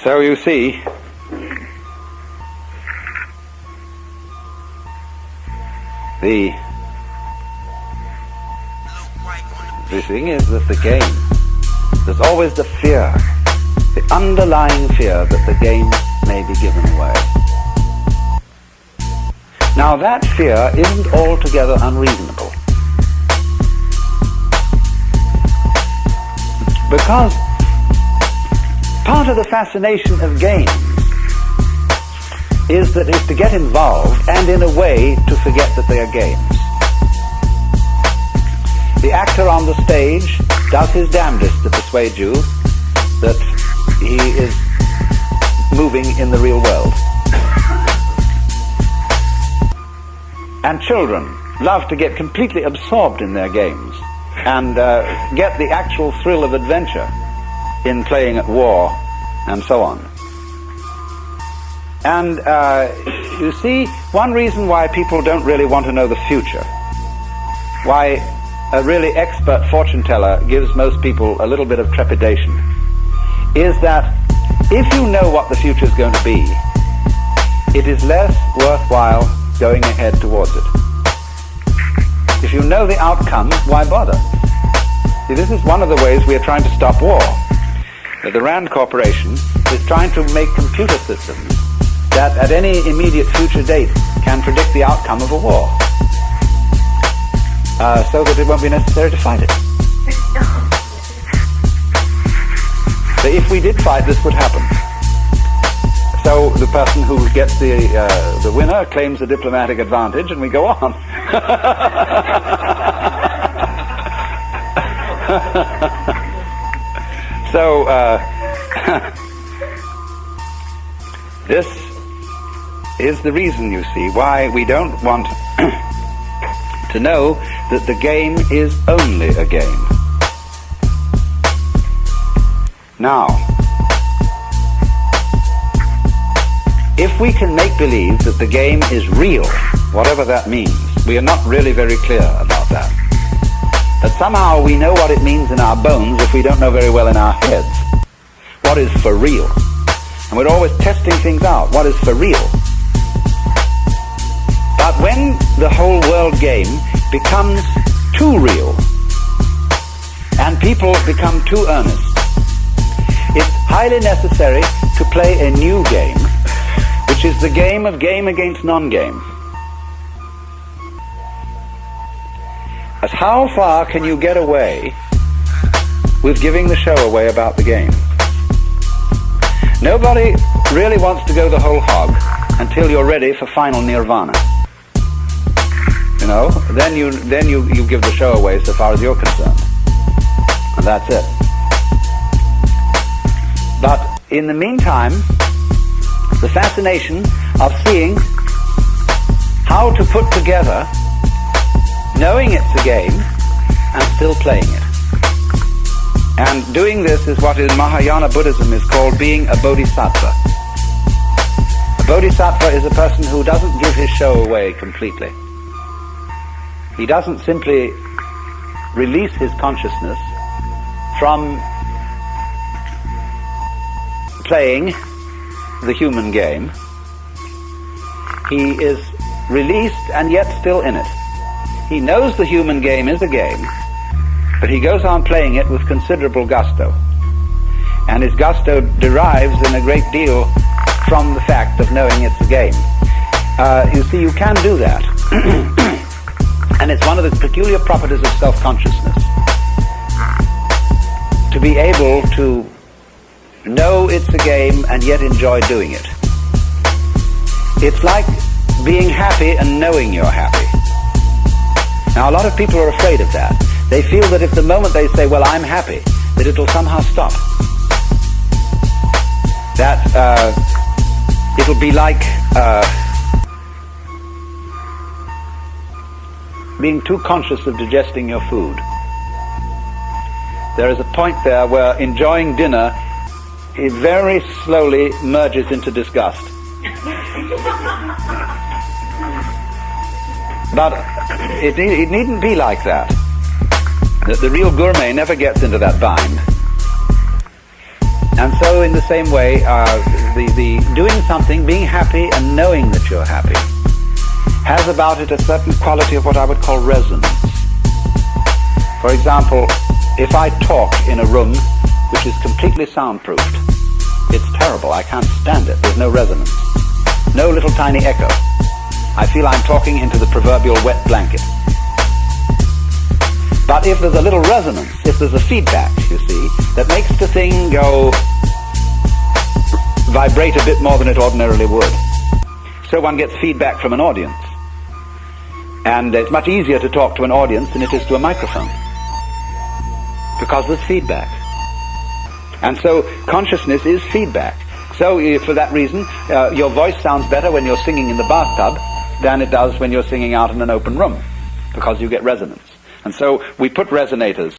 So you see, the thing is that the game, there's always the fear, the underlying fear that the game may be given away. Now that fear isn't altogether unreasonable, because part of the fascination of games is to get involved and in a way to forget that they are games. The actor on the stage does his damnedest to persuade you that he is moving in the real world. And children love to get completely absorbed in their games and get the actual thrill of adventure in playing at war and so on. And you see, one reason why people don't really want to know the future, why a really expert fortune teller gives most people a little bit of trepidation, is that if you know what the future is going to be, it is less worthwhile going ahead towards it. If you know the outcome, why bother? See, this is one of the ways we are trying to stop war. The RAND Corporation is trying to make computer systems that at any immediate future date can predict the outcome of a war, so that it won't be necessary to fight it. So if we did fight, this would happen. So the person who gets the winner claims a diplomatic advantage, and we go on. So this is the reason, you see, why we don't want to know that the game is only a game. Now, if we can make believe that the game is real, whatever that means, we are not really very clear about that. That somehow we know what it means in our bones if we don't know very well in our heads what is for real. And we're always testing things out. What is for real? But when the whole world game becomes too real and people become too earnest, it's highly necessary to play a new game, which is the game of game against non-game. As how far can you get away with giving the show away about the game? Nobody really wants to go the whole hog until you're ready for final nirvana. You know, then you give the show away so far as you're concerned. And that's it. But in the meantime, the fascination of seeing how to put together knowing it's a game and still playing it. And doing this is what in Mahayana Buddhism is called being a bodhisattva. A bodhisattva is a person who doesn't give his show away completely. He doesn't simply release his consciousness from playing the human game. He is released and yet still in it. He knows the human game is a game, but he goes on playing it with considerable gusto. And his gusto derives in a great deal from the fact of knowing it's a game. You see, you can do that. And it's one of the peculiar properties of self-consciousness, to be able to know it's a game and yet enjoy doing it. It's like being happy and knowing you're happy. Now, a lot of people are afraid of that. They feel that if the moment they say, well, I'm happy, that it'll somehow stop. That it'll be like being too conscious of digesting your food. There is a point there where enjoying dinner, it very slowly merges into disgust. But it needn't be like that. The real gourmet never gets into that bind. And so in the same way, the doing something, being happy and knowing that you're happy, has about it a certain quality of what I would call resonance. For example, if I talk in a room which is completely soundproofed, it's terrible. I can't stand it. There's no resonance. No little tiny echo. I feel I'm talking into the proverbial wet blanket. But if there's a little resonance, if there's a feedback, you see, that makes the thing go vibrate a bit more than it ordinarily would. So one gets feedback from an audience. And it's much easier to talk to an audience than it is to a microphone, because there's feedback. And so consciousness is feedback. So for that reason, your voice sounds better when you're singing in the bathtub than it does when you're singing out in an open room, because you get resonance. And so we put resonators